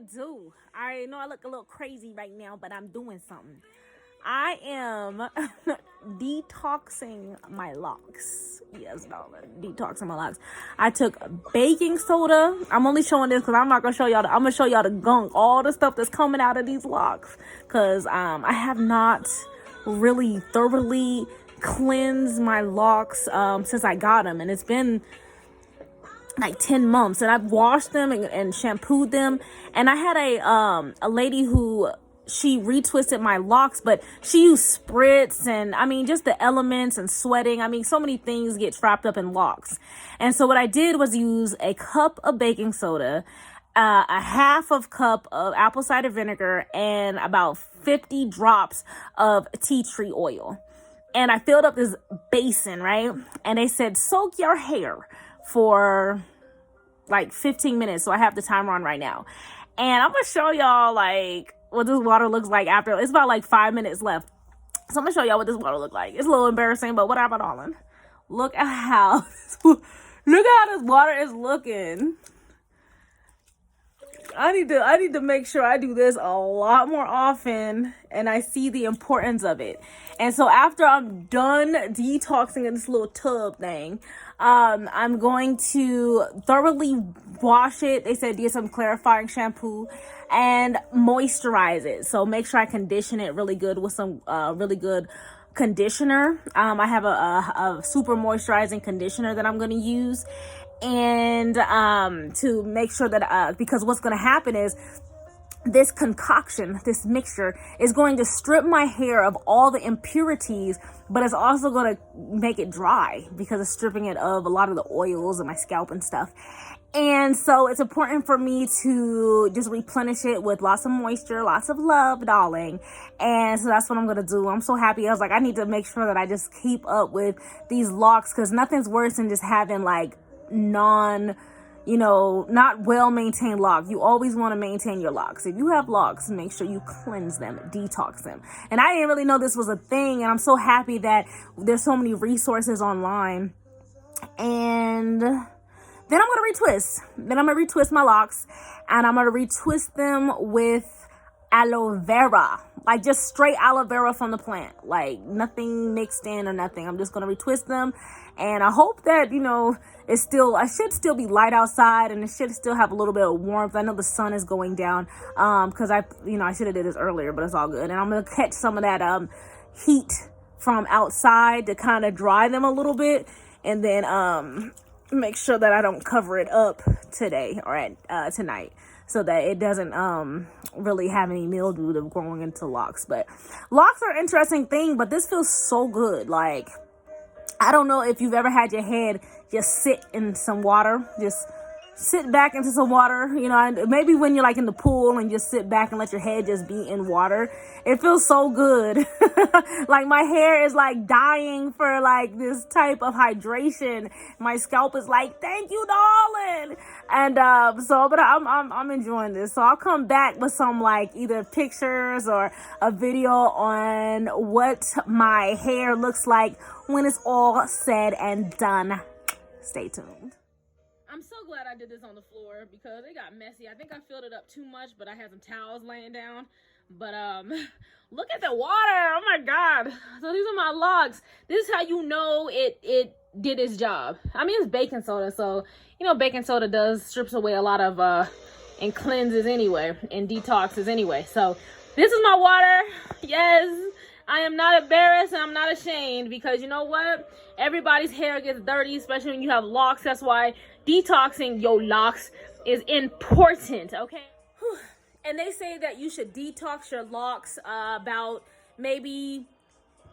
do? I know I look a little crazy right now, but I'm doing something. I am detoxing my locks. Yes, darling, detoxing my locks. I took baking soda. I'm only showing this because I'm not gonna show y'all. I'm gonna show y'all the gunk, all the stuff that's coming out of these locks. Cause I have not really thoroughly cleansed my locks since I got them, and it's been like 10 months, and I've washed them and shampooed them. And I had a lady who, she retwisted my locks, but she used spritz and I mean just the elements and sweating. I mean, so many things get trapped up in locks. And so what I did was use a cup of baking soda, a half of cup of apple cider vinegar, and about 50 drops of tea tree oil. And I filled up this basin, right? And they said soak your hair for like 15 minutes. So I have the timer on right now. And I'm gonna show y'all like what this water looks like after. It's about like 5 minutes left. So I'm gonna show y'all what this water looks like. It's a little embarrassing, but whatever, darling. Look at how look at how this water is looking. I need to make sure I do this a lot more often, and I see the importance of it. And so after I'm done detoxing in this little tub thing, I'm going to thoroughly wash it. They said get some clarifying shampoo and moisturize it. So make sure I condition it really good with some really good conditioner. I have a super moisturizing conditioner that I'm going to use. And to make sure that because what's going to happen is this concoction, this mixture is going to strip my hair of all the impurities, but it's also going to make it dry because it's stripping it of a lot of the oils in my scalp and stuff. And so it's important for me to just replenish it with lots of moisture, lots of love, darling. And so that's what I'm going to do. I'm so happy. I was like, I need to make sure that I just keep up with these locks, because nothing's worse than just having like not well maintained locks. You always want to maintain your locks. If you have locks, make sure you cleanse them, detox them. And I didn't really know this was a thing, and I'm so happy that there's so many resources online. And then I'm going to retwist my locks, and I'm going to retwist them with aloe vera, like just straight aloe vera from the plant, like nothing mixed in or nothing. I'm just going to retwist them, and I hope that, I should still be light outside, and it should still have a little bit of warmth. I know the sun is going down, because I should have did this earlier, but it's all good. And I'm going to catch some of that, heat from outside to kind of dry them a little bit, and then, make sure that I don't cover it up today or tonight, so that it doesn't really have any mildew of growing into locks. But locks are an interesting thing, but this feels so good. Like, I don't know if you've ever had your head just sit in some water, just sit back into some water, maybe when you're like in the pool and just sit back and let your head just be in water. It feels so good. Like my hair is like dying for like this type of hydration. My scalp is like, thank you, darling. And but I'm enjoying this. So I'll come back with some like either pictures or a video on what my hair looks like when it's all said and done. Stay tuned. I'm so glad I did this on the floor because it got messy. I think I filled it up too much, but I had some towels laying down. But look at the water. Oh my God. So these are my locks. This is how you know it did its job. I mean, it's baking soda, so baking soda strips away a lot of and cleanses anyway and detoxes anyway. So this is my water. Yes. I am not embarrassed and I'm not ashamed, because you know what? Everybody's hair gets dirty, especially when you have locks. That's why detoxing your locks is important, okay? And they say that you should detox your locks about maybe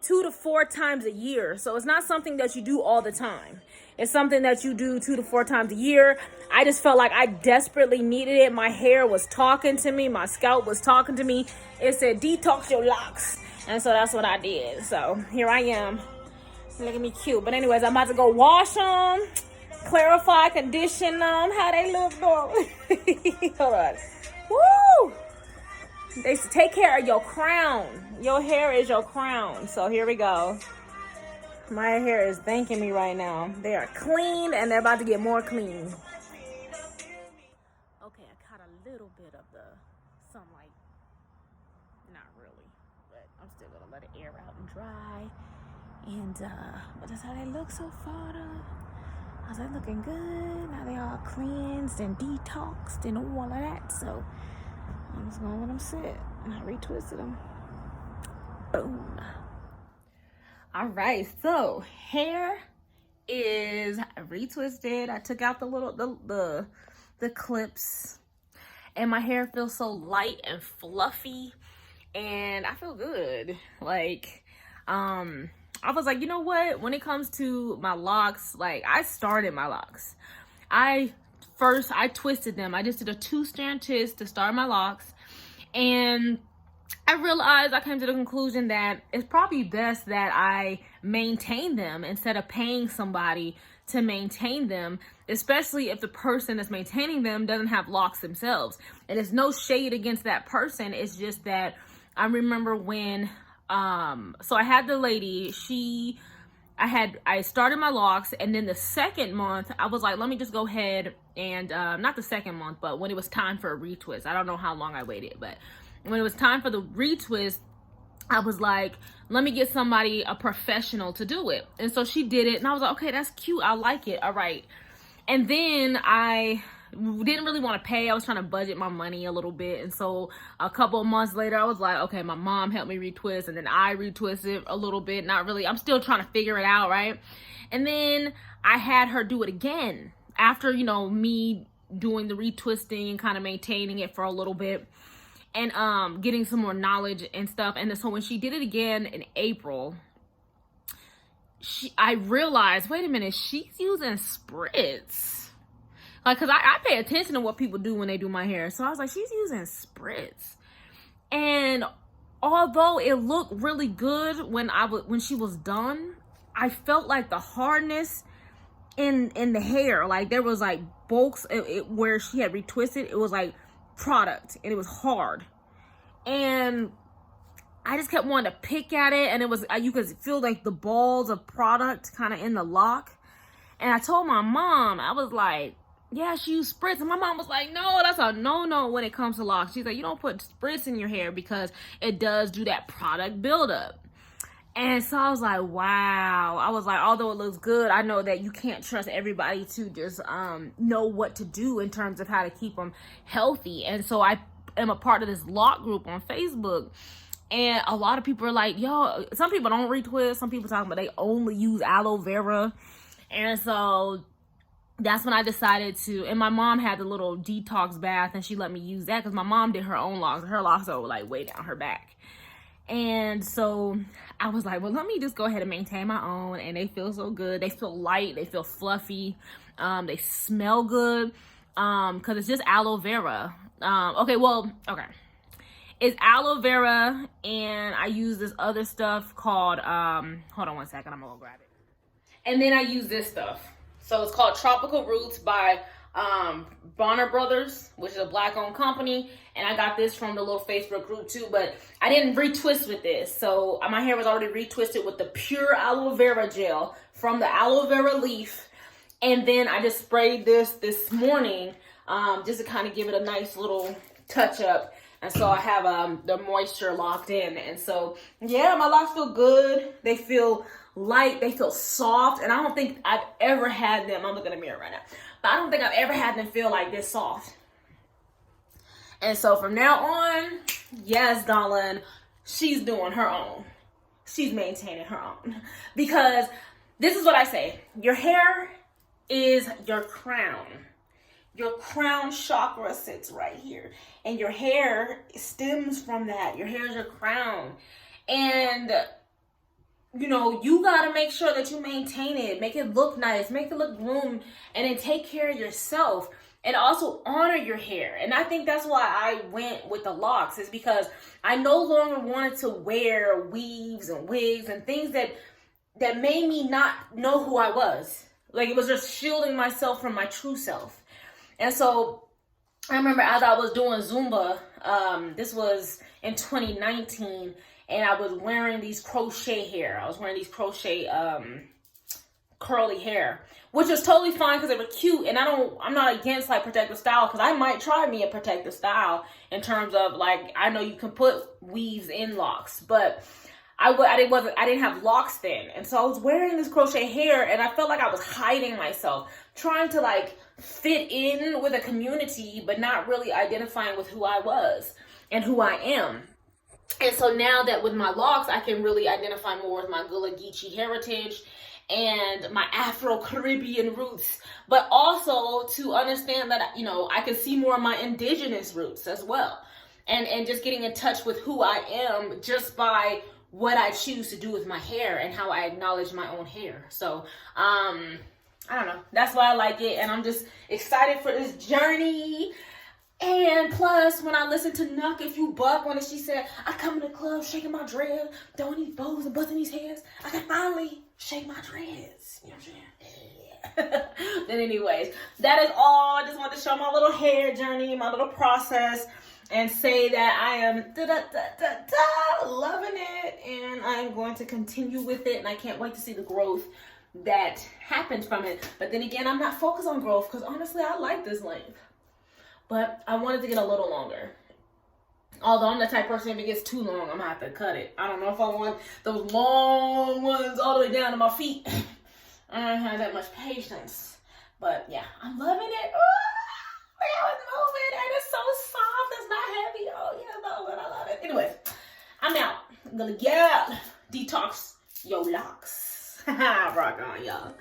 2 to 4 times a year. So it's not something that you do all the time. It's something that you do 2 to 4 times a year. I just felt like I desperately needed it. My hair was talking to me. My scalp was talking to me. It said, detox your locks. And so that's what I did. So here I am. Look at me cute. But anyways, I'm about to go wash them, clarify, condition them. How they look, darling. Hold on. Woo! They say take care of your crown. Your hair is your crown. So here we go. My hair is thanking me right now. They are clean and they're about to get more clean. Okay, I caught a little bit of the And but that's how they look so far though. I was like, looking good. Now they all cleansed and detoxed and all of that. So I'm just gonna let them sit. And I retwisted them. Boom. All right, so hair is retwisted. I took out the little the clips, and my hair feels so light and fluffy, and I feel good. Like I was like, you know what, when it comes to my locks, like I started my locks, I twisted them. I just did a 2-strand twist to start my locks, and I realized, I came to the conclusion that it's probably best that I maintain them instead of paying somebody to maintain them, especially if the person that's maintaining them doesn't have locks themselves. And it's no shade against that person. It's just that I remember when, so I had the lady, I started my locks, and then the second month, I was like, let me just go ahead and, not the second month, but when it was time for a retwist. I don't know how long I waited, but when it was time for the retwist, I was like, let me get somebody, a professional, to do it. And so she did it, and I was like, okay, that's cute. I like it. All right. And then I didn't really want to pay. I was trying to budget my money a little bit. And so a couple of months later, I was like, okay, my mom helped me retwist, and then I retwisted a little bit. Not really. I'm still trying to figure it out, right? And then I had her do it again after, you know, me doing the retwisting and kind of maintaining it for a little bit, and getting some more knowledge and stuff. And so when she did it again in April, I realized, wait a minute, she's using spritz. Like, cause I pay attention to what people do when they do my hair. So I was like, she's using spritz. And although it looked really good when she was done, I felt like the hardness in the hair, like there was like bulks where she had retwisted, it was like product, and it was hard, and I just kept wanting to pick at it, and it was, you could feel like the balls of product kind of in the lock. And I told my mom, I was like, yeah, she used spritz. And my mom was like, no, that's a no when it comes to locks. She's like, you don't put spritz in your hair because it does do that product buildup. And so I was like, wow. I was like, although it looks good, I know that you can't trust everybody to just know what to do in terms of how to keep them healthy. And so I am a part of this lock group on Facebook. And a lot of people are like, yo, some people don't retwist. Some people talking about they only use aloe vera. And so that's when I decided to, and my mom had the little detox bath, and she let me use that because my mom did her own locks. Her locks are like way down her back. And so I was like, well, let me just go ahead and maintain my own. And they feel so good. They feel light. They feel fluffy. They smell good because it's just aloe vera. Okay. It's aloe vera, and I use this other stuff called, hold on one second, I'm gonna go grab it. And then I use this stuff. So it's called Tropical Roots by Bonner Brothers, which is a black-owned company. And I got this from the little Facebook group too, but I didn't retwist with this. So my hair was already retwisted with the pure aloe vera gel from the aloe vera leaf. And then I just sprayed this morning just to kind of give it a nice little touch up. And so I have the moisture locked in. And so, yeah, my locks feel good. They feel light. They feel soft. And I don't think I've ever had them. I'm looking in the mirror right now. But I don't think I've ever had them feel like this soft. And so from now on, yes, darling, she's doing her own. She's maintaining her own. Because this is what I say. Your hair is your crown. Your crown chakra sits right here. And your hair stems from that. Your hair is your crown. And, you know, you got to make sure that you maintain it. Make it look nice. Make it look groomed. And then take care of yourself. And also honor your hair. And I think that's why I went with the locks. Is because I no longer wanted to wear weaves and wigs and things that made me not know who I was. Like, it was just shielding myself from my true self. And so I remember as I was doing Zumba, this was in 2019, and I was wearing these crochet hair. I was wearing these crochet curly hair, which was totally fine because they were cute. And I'm not against like protective style, because I might try me a protective style in terms of like, I know you can put weaves in locks, but I didn't have locks then. And so I was wearing this crochet hair and I felt like I was hiding myself, trying to like fit in with a community, but not really identifying with who I was and who I am. And so now that with my locks, I can really identify more with my Gullah Geechee heritage and my Afro-Caribbean roots, but also to understand that, you know, I can see more of my indigenous roots as well. And just getting in touch with who I am just by what I choose to do with my hair and how I acknowledge my own hair. So, I don't know. That's why I like it. And I'm just excited for this journey. And plus, when I listened to Nuck If You Buck, when she said, I come in the club shaking my dread, throwing these bows and busting these heads, I can finally shake my dreads. You know what I'm saying? Then anyways, that is all. I just wanted to show my little hair journey, my little process, and say that I am loving it. And I'm going to continue with it. And I can't wait to see the growth that happens from it. But then again, I'm not focused on growth because honestly, I like this length. But I wanted to get a little longer. Although I'm the type of person, if it gets too long, I'm going to have to cut it. I don't know if I want those long ones all the way down to my feet. I don't have that much patience. But yeah, I'm loving it. Ooh, now it's moving and it's so soft. It's not heavy. Oh yeah, I love it. I love it. Anyways, I'm out. I'm going to get out. Detox your locks. Rock on, y'all.